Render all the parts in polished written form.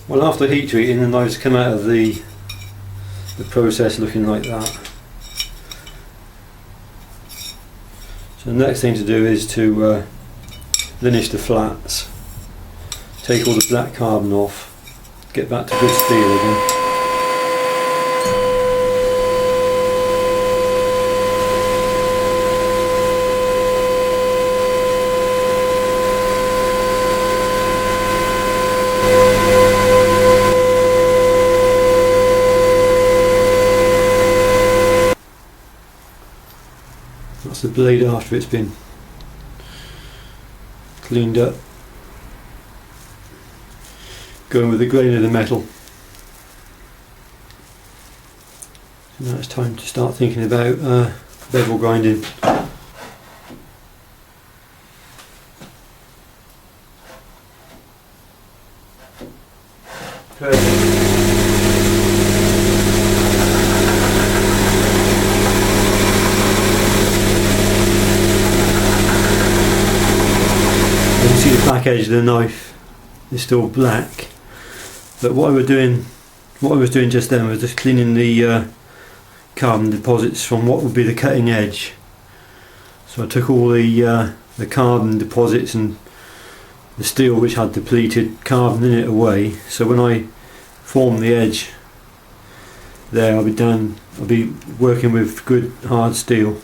Well, after heat treating, the knives come out of the process looking like that. So the next thing to do is to linish the flats, take all the black carbon off, get back to good steel again. That's the blade after it's been cleaned up. Going with the grain of the metal. So now it's time to start thinking about bevel grinding. See the back edge of the knife is still black, but what I was doing just then was just cleaning the carbon deposits from what would be the cutting edge. So I took all the carbon deposits and the steel which had depleted carbon in it away, so when I form the edge there, I'll be working with good hard steel.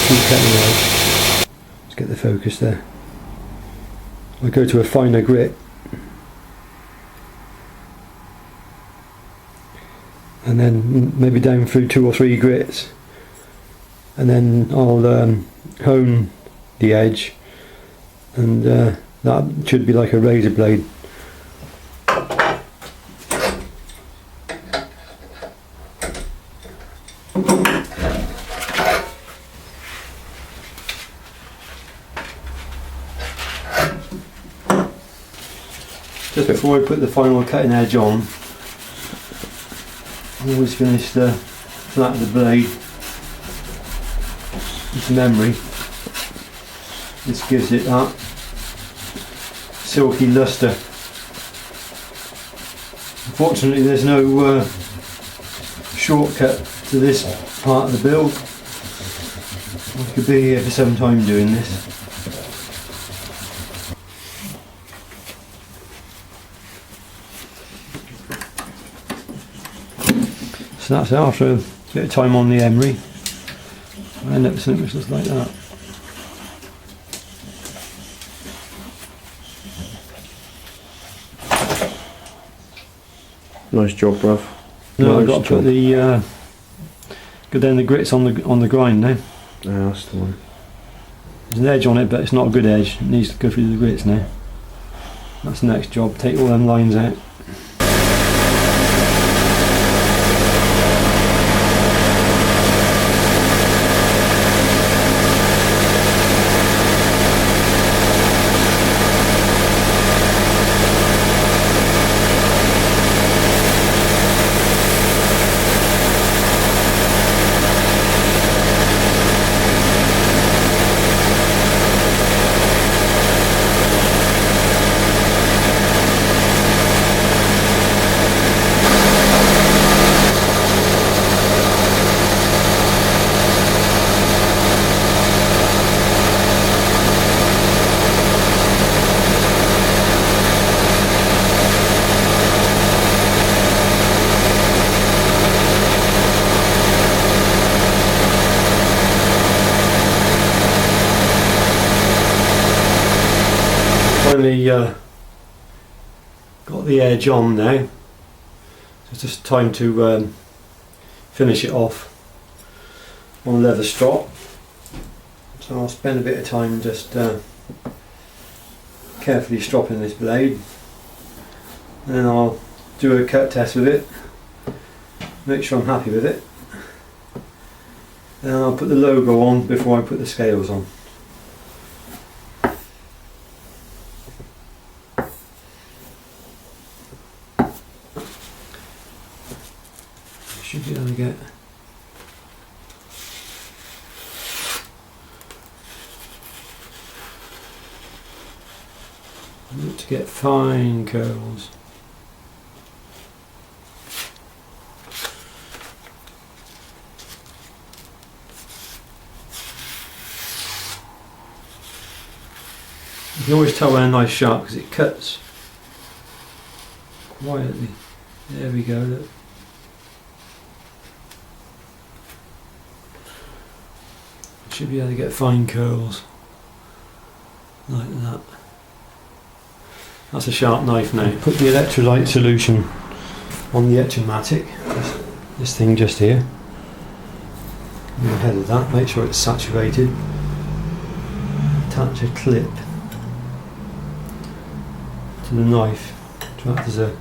Keep cutting the edge. Let's get the focus there. I go to a finer grit, and then maybe down through 2 or 3 grits, and then I'll hone the edge, and that should be like a razor blade. Just before I put the final cutting edge on, I always finish the flat of the blade with memory. This gives it that silky lustre. Unfortunately there's no shortcut to this part of the build. I could be here for some time doing this. So that's it. After a bit of time on the emery, I end up with something which looks like that. Nice job, bruv. No, Nice I've got to put the go down the grits on the grind now. Yeah, that's the one. There's an edge on it, but it's not a good edge. It needs to go through the grits now. That's the next job. Take all them lines out. Finally got the edge on now, so it's just time to finish it off on leather strop. So I'll spend a bit of time just carefully stropping this blade, and then I'll do a cut test with it, make sure I'm happy with it, and I'll put the logo on before I put the scales on. Should be able to get fine curls. You can always tell when a knife's sharp because it cuts quietly. There we go. Look. Should be able to get fine curls like that. That's a sharp knife now. Put the electrolyte solution on the etch-o-matic, this thing just here. Go ahead of that, make sure it's saturated. Attach a clip to the knife to act as a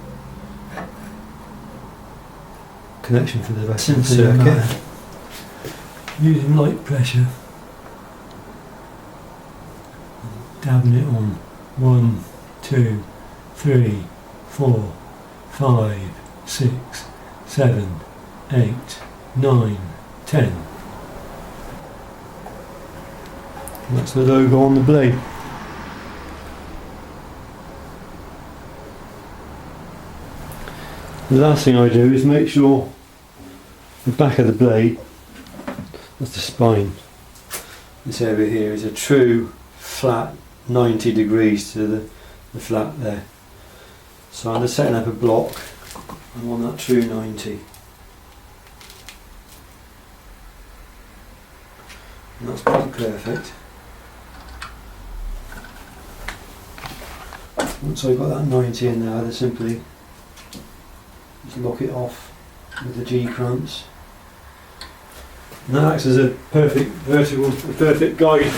connection for the rest of the circuit. Using light pressure. Dabbing it on 1, 2, 3, 4, 5, 6, 7, 8, 9, 10. And that's the logo on the blade. The last thing I do is make sure the back of the blade, that's the spine, this area here is a true flat 90 degrees to the flat there. So I'm just setting up a block, I want that true 90. And that's pretty perfect. Once I've got that 90 in there, I just simply just lock it off with the G clamps. And that acts as a perfect guide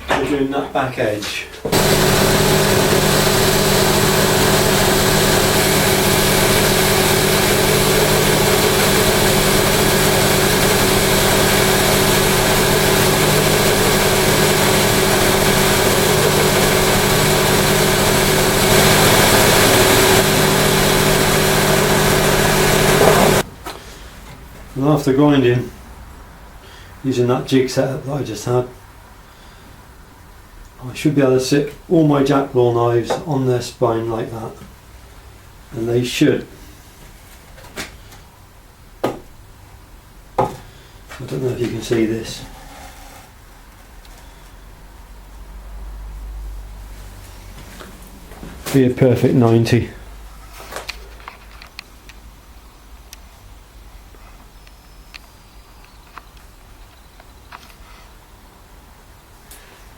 measuring that back edge. And after grinding, using that jig setup that I just had, I should be able to sit all my jacklore knives on their spine like that, and they should. I don't know if you can see this. Be a perfect 90.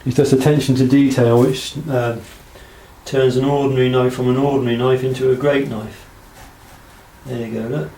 It's just attention to detail which turns an ordinary knife from an ordinary knife into a great knife. There you go, look.